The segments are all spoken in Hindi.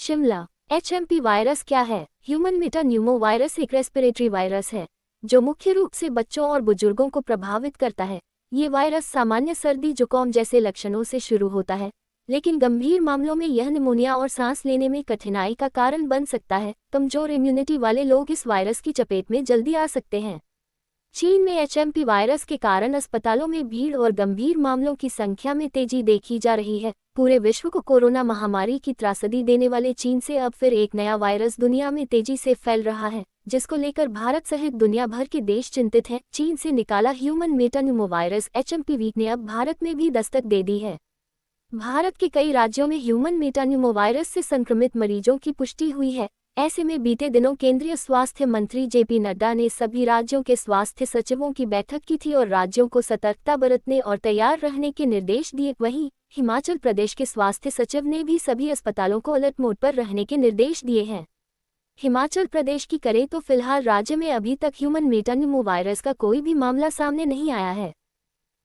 शिमला। HMP वायरस क्या है? ह्यूमन मेटान्यूमो वायरस एक रेस्पिरेटरी वायरस है जो मुख्य रूप से बच्चों और बुजुर्गों को प्रभावित करता है। ये वायरस सामान्य सर्दी जुकाम जैसे लक्षणों से शुरू होता है, लेकिन गंभीर मामलों में यह निमोनिया और सांस लेने में कठिनाई का कारण बन सकता है। कमजोर इम्यूनिटी वाले लोग इस वायरस की चपेट में जल्दी आ सकते हैं। चीन में HMP वायरस के कारण अस्पतालों में भीड़ और गंभीर मामलों की संख्या में तेजी देखी जा रही है। पूरे विश्व को कोरोना महामारी की त्रासदी देने वाले चीन से अब फिर एक नया वायरस दुनिया में तेजी से फैल रहा है, जिसको लेकर भारत सहित दुनिया भर के देश चिंतित हैं। चीन से निकाला ह्यूमन मेटान्यूमो वायरस HMP वीक ने अब भारत में भी दस्तक दे दी है। भारत के कई राज्यों में ह्यूमन मेटान्यूमो वायरस से संक्रमित मरीजों की पुष्टि हुई है। ऐसे में बीते दिनों केंद्रीय स्वास्थ्य मंत्री JP नड्डा ने सभी राज्यों के स्वास्थ्य सचिवों की बैठक की थी और राज्यों को सतर्कता बरतने और तैयार रहने के निर्देश दिए। वहीं हिमाचल प्रदेश के स्वास्थ्य सचिव ने भी सभी अस्पतालों को अलर्ट मोड पर रहने के निर्देश दिए हैं। हिमाचल प्रदेश की करें तो फिलहाल राज्य में अभी तक ह्यूमन मेटान्यूमो वायरस का कोई भी मामला सामने नहीं आया है।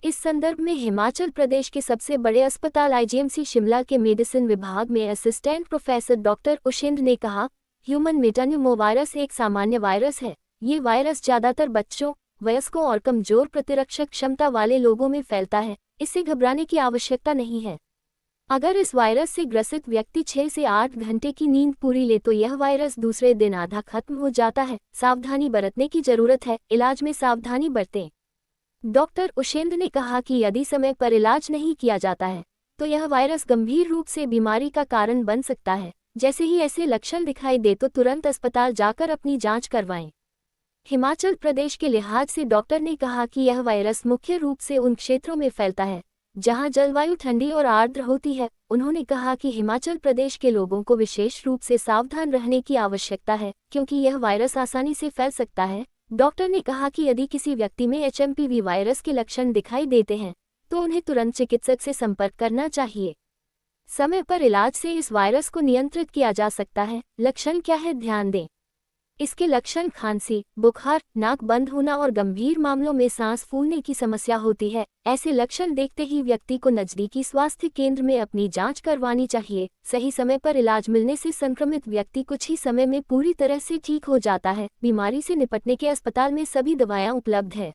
इस संदर्भ में हिमाचल प्रदेश के सबसे बड़े अस्पताल IGMC शिमला के मेडिसिन विभाग में असिस्टेंट प्रोफेसर डॉक्टर उशेंद्र ने कहा, ह्यूमन मेटान्यूमो वायरस एक सामान्य वायरस है। ये वायरस ज्यादातर बच्चों, वयस्कों और कमजोर प्रतिरक्षक क्षमता वाले लोगों में फैलता है। इससे घबराने की आवश्यकता नहीं है। अगर इस वायरस से ग्रसित व्यक्ति 6 से 8 घंटे की नींद पूरी ले तो यह वायरस दूसरे दिन आधा खत्म हो जाता है। सावधानी बरतने की जरूरत है। इलाज में सावधानी बरतें। डॉक्टर उशेंद्र ने कहा कि यदि समय पर इलाज नहीं किया जाता है तो यह वायरस गंभीर रूप से बीमारी का कारण बन सकता है। जैसे ही ऐसे लक्षण दिखाई दे तो तुरंत अस्पताल जाकर अपनी जांच करवाएं। हिमाचल प्रदेश के लिहाज से डॉक्टर ने कहा कि यह वायरस मुख्य रूप से उन क्षेत्रों में फैलता है जहां जलवायु ठंडी और आर्द्र होती है। उन्होंने कहा कि हिमाचल प्रदेश के लोगों को विशेष रूप से सावधान रहने की आवश्यकता है, क्योंकि यह वायरस आसानी से फैल सकता है। डॉक्टर ने कहा कि यदि किसी व्यक्ति में HMPV वायरस के लक्षण दिखाई देते हैं तो उन्हें तुरंत चिकित्सक से संपर्क करना चाहिए। समय पर इलाज से इस वायरस को नियंत्रित किया जा सकता है। लक्षण क्या है, ध्यान दें। इसके लक्षण खांसी, बुखार, नाक बंद होना और गंभीर मामलों में सांस फूलने की समस्या होती है। ऐसे लक्षण देखते ही व्यक्ति को नजदीकी स्वास्थ्य केंद्र में अपनी जांच करवानी चाहिए। सही समय पर इलाज मिलने से संक्रमित व्यक्ति कुछ ही समय में पूरी तरह से ठीक हो जाता है। बीमारी से निपटने के अस्पताल में सभी दवाएं उपलब्ध है।